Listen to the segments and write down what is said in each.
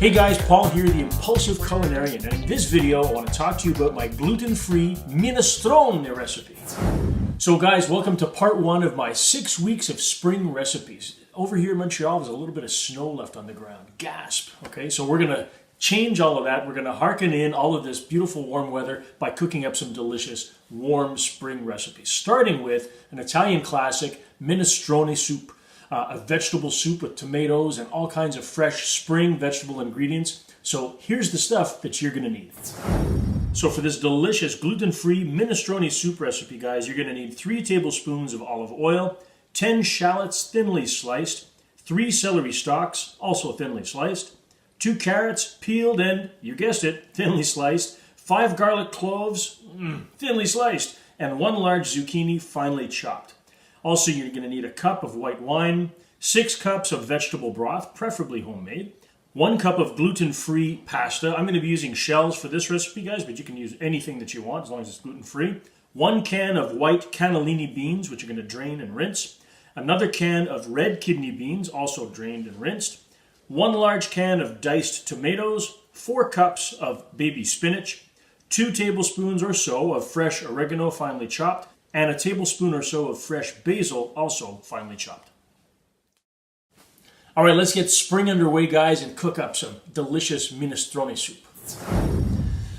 Hey guys, Paul here, the Impulsive Culinarian, and in this video I want to talk to you about my gluten-free minestrone recipe. So guys, welcome to part one of my 6 weeks of spring recipes. Over here in Montreal, there's a little bit of snow left on the ground. Gasp! Okay, so we're going to change all of that. We're going to hearken in all of this beautiful warm weather by cooking up some delicious warm spring recipes, starting with an Italian classic, minestrone soup. A vegetable soup with tomatoes and all kinds of fresh spring vegetable ingredients. So here's the stuff that you're going to need. So for this delicious gluten-free minestrone soup recipe, guys, you're going to need 3 tablespoons of olive oil, 10 shallots thinly sliced, 3 celery stalks, also thinly sliced, 2 carrots peeled and, you guessed it, thinly sliced, 5 garlic cloves, thinly sliced, and 1 large zucchini finely chopped. Also, you're going to need a cup of white wine, 6 cups of vegetable broth, preferably homemade, 1 cup of gluten-free pasta. I'm going to be using shells for this recipe, guys, but you can use anything that you want as long as it's gluten-free. 1 can of white cannellini beans, which you're going to drain and rinse. Another can of red kidney beans, also drained and rinsed. 1 large can of diced tomatoes, 4 cups of baby spinach, 2 tablespoons or so of fresh oregano finely chopped, and a tablespoon or so of fresh basil, also finely chopped. All right, let's get spring underway, guys, and cook up some delicious minestrone soup.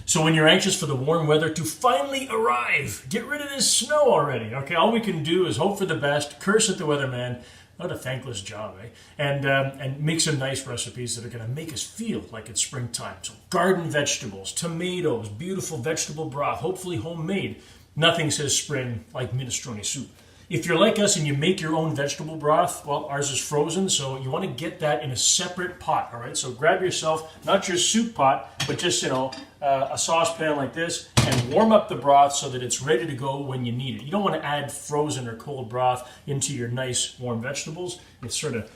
So when you're anxious for the warm weather to finally arrive, get rid of this snow already, okay? All we can do is hope for the best, curse at the weatherman, what a thankless job, eh? And make some nice recipes that are going to make us feel like it's springtime. So garden vegetables, tomatoes, beautiful vegetable broth, hopefully homemade. Nothing says spring like minestrone soup. If you're like us and you make your own vegetable broth, well, ours is frozen, so you want to get that in a separate pot, all right? So grab yourself, not your soup pot, but just, a saucepan like this, and warm up the broth so that it's ready to go when you need it. You don't want to add frozen or cold broth into your nice warm vegetables. It sort of,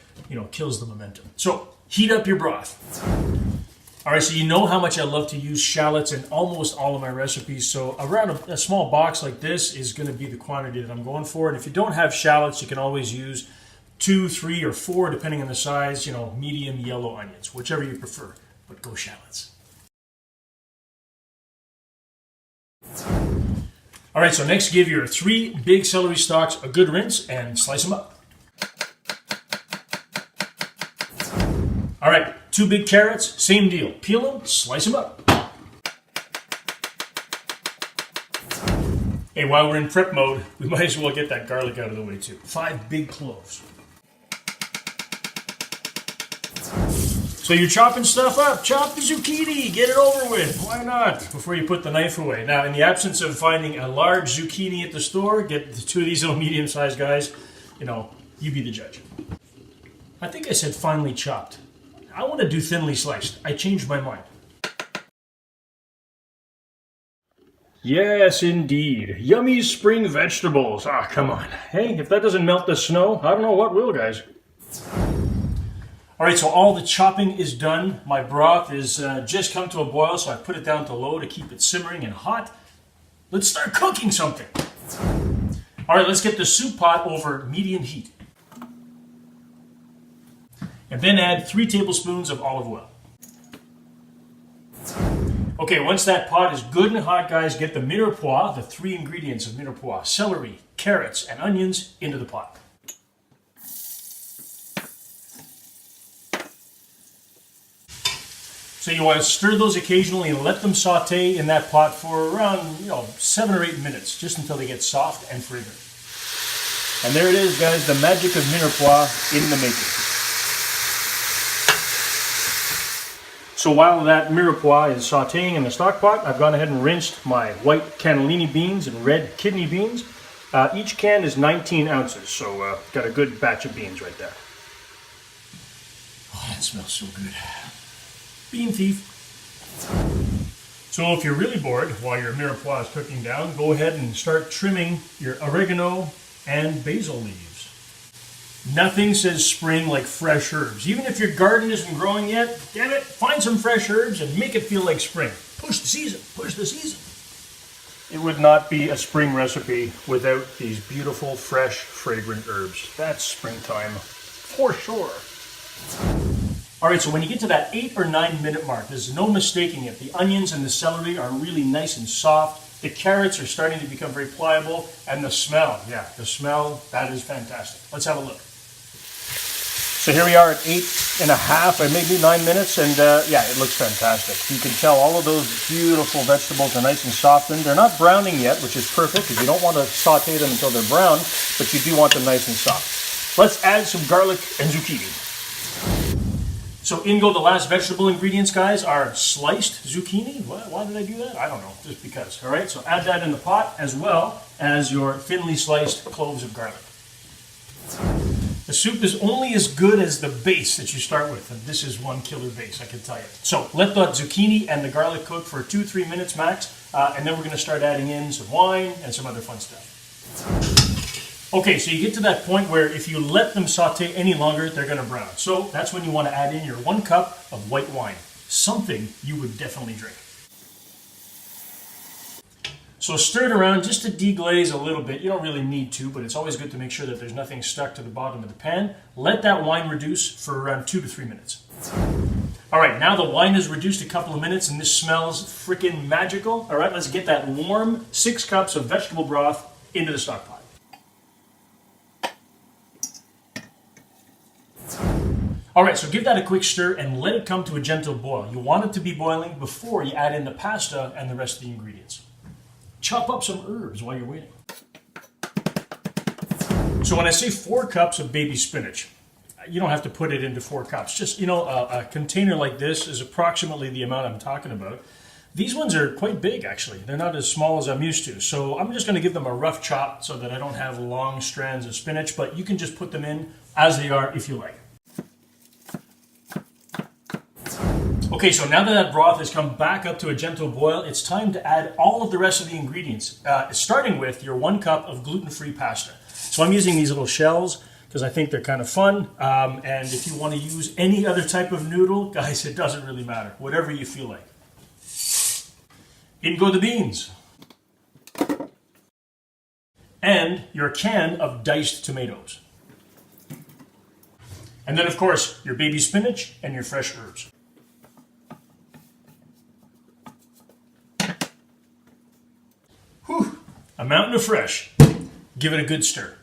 kills the momentum. So heat up your broth. All right, so you know how much I love to use shallots in almost all of my recipes. So around a small box like this is going to be the quantity that I'm going for. And if you don't have shallots, you can always use 2, 3, or 4, depending on the size, medium yellow onions, whichever you prefer, but go shallots. All right, so next give your 3 big celery stalks a good rinse and slice them up. All right, 2 big carrots, same deal. Peel them, slice them up. Hey, while we're in prep mode, we might as well get that garlic out of the way too. 5 big cloves. So you're chopping stuff up. Chop the zucchini, get it over with. Why not? Before you put the knife away. Now, in the absence of finding a large zucchini at the store, get the 2 of these little medium-sized guys. You be the judge. I think I said finely chopped. I want to do thinly sliced. I changed my mind. Yes, indeed. Yummy spring vegetables. Ah, come on. Hey, if that doesn't melt the snow, I don't know what will, guys. All right, so all the chopping is done. My broth is just come to a boil, so I put it down to low to keep it simmering and hot. Let's start cooking something. All right, let's get the soup pot over medium heat. And then add 3 tablespoons of olive oil. Okay, once that pot is good and hot, guys, get the mirepoix, the 3 ingredients of mirepoix, celery, carrots, and onions, into the pot. So you want to stir those occasionally and let them saute in that pot for around, 7 or 8 minutes, just until they get soft and fragrant. And there it is, guys, the magic of mirepoix in the making. So while that mirepoix is sauteing in the stock pot, I've gone ahead and rinsed my white cannellini beans and red kidney beans. Each can is 19 ounces, so got a good batch of beans right there. Oh, that smells so good. Bean thief. So if you're really bored while your mirepoix is cooking down, go ahead and start trimming your oregano and basil leaves. Nothing says spring like fresh herbs. Even if your garden isn't growing yet, damn it, find some fresh herbs and make it feel like spring. Push the season, push the season. It would not be a spring recipe without these beautiful, fresh, fragrant herbs. That's springtime for sure. All right, so when you get to that 8 or 9 minute mark, there's no mistaking it. The onions and the celery are really nice and soft. The carrots are starting to become very pliable. And the smell, the smell, that is fantastic. Let's have a look. So here we are at 8.5 or maybe 9 minutes, and it looks fantastic. You can tell all of those beautiful vegetables are nice and softened. They're not browning yet, which is perfect because you don't want to saute them until they're brown, but you do want them nice and soft. Let's add some garlic and zucchini. So in go the last vegetable ingredients, guys, are sliced zucchini. Why did I do that? I don't know, just because. All right, so add that in the pot as well as your thinly sliced cloves of garlic. The soup is only as good as the base that you start with, and this is one killer base, I can tell you. So let the zucchini and the garlic cook for 2-3 minutes max, and then we're going to start adding in some wine and some other fun stuff. Okay, so you get to that point where if you let them saute any longer, they're going to brown. So that's when you want to add in your 1 cup of white wine, something you would definitely drink. So stir it around just to deglaze a little bit. You don't really need to, but it's always good to make sure that there's nothing stuck to the bottom of the pan. Let that wine reduce for around 2 to 3 minutes. All right, now the wine is reduced a couple of minutes and this smells freaking magical. All right, let's get that warm 6 cups of vegetable broth into the stock pot. All right, so give that a quick stir and let it come to a gentle boil. You want it to be boiling before you add in the pasta and the rest of the ingredients. Chop up some herbs while you're waiting. So when I say 4 cups of baby spinach, you don't have to put it into 4 cups. Just, a container like this is approximately the amount I'm talking about. These ones are quite big, actually. They're not as small as I'm used to. So I'm just going to give them a rough chop so that I don't have long strands of spinach, but you can just put them in as they are if you like. Okay, so now that that broth has come back up to a gentle boil, it's time to add all of the rest of the ingredients, starting with your 1 cup of gluten-free pasta. So I'm using these little shells because I think they're kind of fun. And if you want to use any other type of noodle, guys, it doesn't really matter. Whatever you feel like. In go the beans. And your can of diced tomatoes. And then, of course, your baby spinach and your fresh herbs. Whew, a mountain of fresh. Give it a good stir.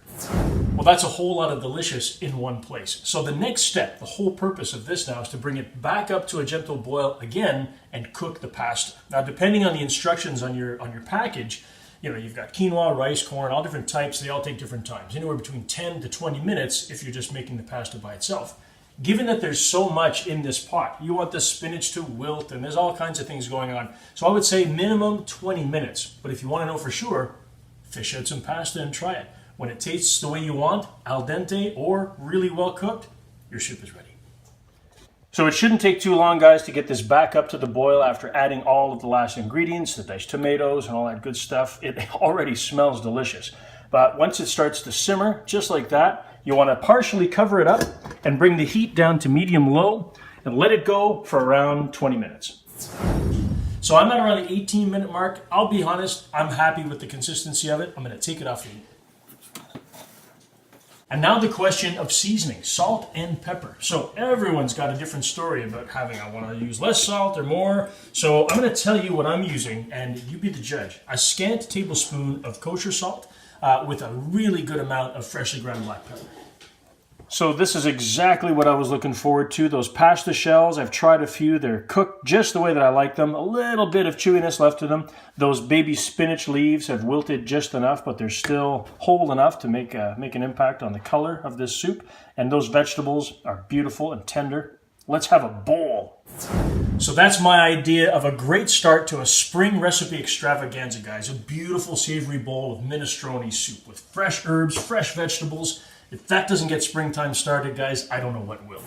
Well, that's a whole lot of delicious in one place. So the next step, the whole purpose of this now is to bring it back up to a gentle boil again and cook the pasta. Now, depending on the instructions on your package, you've got quinoa, rice, corn, all different types. They all take different times, anywhere between 10 to 20 minutes if you're just making the pasta by itself. Given that there's so much in this pot, you want the spinach to wilt, and there's all kinds of things going on. So I would say minimum 20 minutes. But if you want to know for sure, fish out some pasta and try it. When it tastes the way you want, al dente or really well cooked, your soup is ready. So it shouldn't take too long, guys, to get this back up to the boil after adding all of the last ingredients, the diced tomatoes and all that good stuff. It already smells delicious. But once it starts to simmer, just like that, you want to partially cover it up and bring the heat down to medium-low and let it go for around 20 minutes. So I'm at around the 18-minute mark. I'll be honest, I'm happy with the consistency of it. I'm going to take it off the heat. And now the question of seasoning, salt and pepper. So everyone's got a different story about having, I want to use less salt or more. So I'm going to tell you what I'm using, and you be the judge. A scant tablespoon of kosher salt with a really good amount of freshly ground black pepper. So this is exactly what I was looking forward to. Those pasta shells, I've tried a few. They're cooked just the way that I like them. A little bit of chewiness left to them. Those baby spinach leaves have wilted just enough, but they're still whole enough to make an impact on the color of this soup. And those vegetables are beautiful and tender. Let's have a bowl. So that's my idea of a great start to a spring recipe extravaganza, guys. A beautiful savory bowl of minestrone soup with fresh herbs, fresh vegetables. If that doesn't get springtime started, guys, I don't know what will.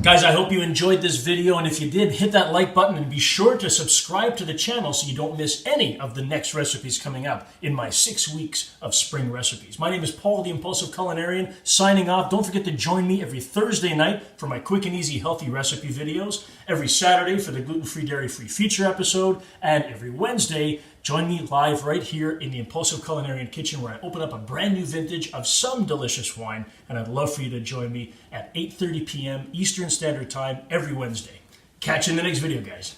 Guys, I hope you enjoyed this video, and if you did, hit that like button and be sure to subscribe to the channel so you don't miss any of the next recipes coming up in my 6 weeks of spring recipes. My name is Paul, the Impulsive Culinarian, signing off. Don't forget to join me every Thursday night for my quick and easy healthy recipe videos, every Saturday for the gluten-free, dairy-free feature episode, and every Wednesday Join me live right here in the Impulsive Culinarian kitchen where I open up a brand new vintage of some delicious wine, and I'd love for you to join me at 8:30 p.m. Eastern Standard Time every Wednesday. Catch you in the next video, guys.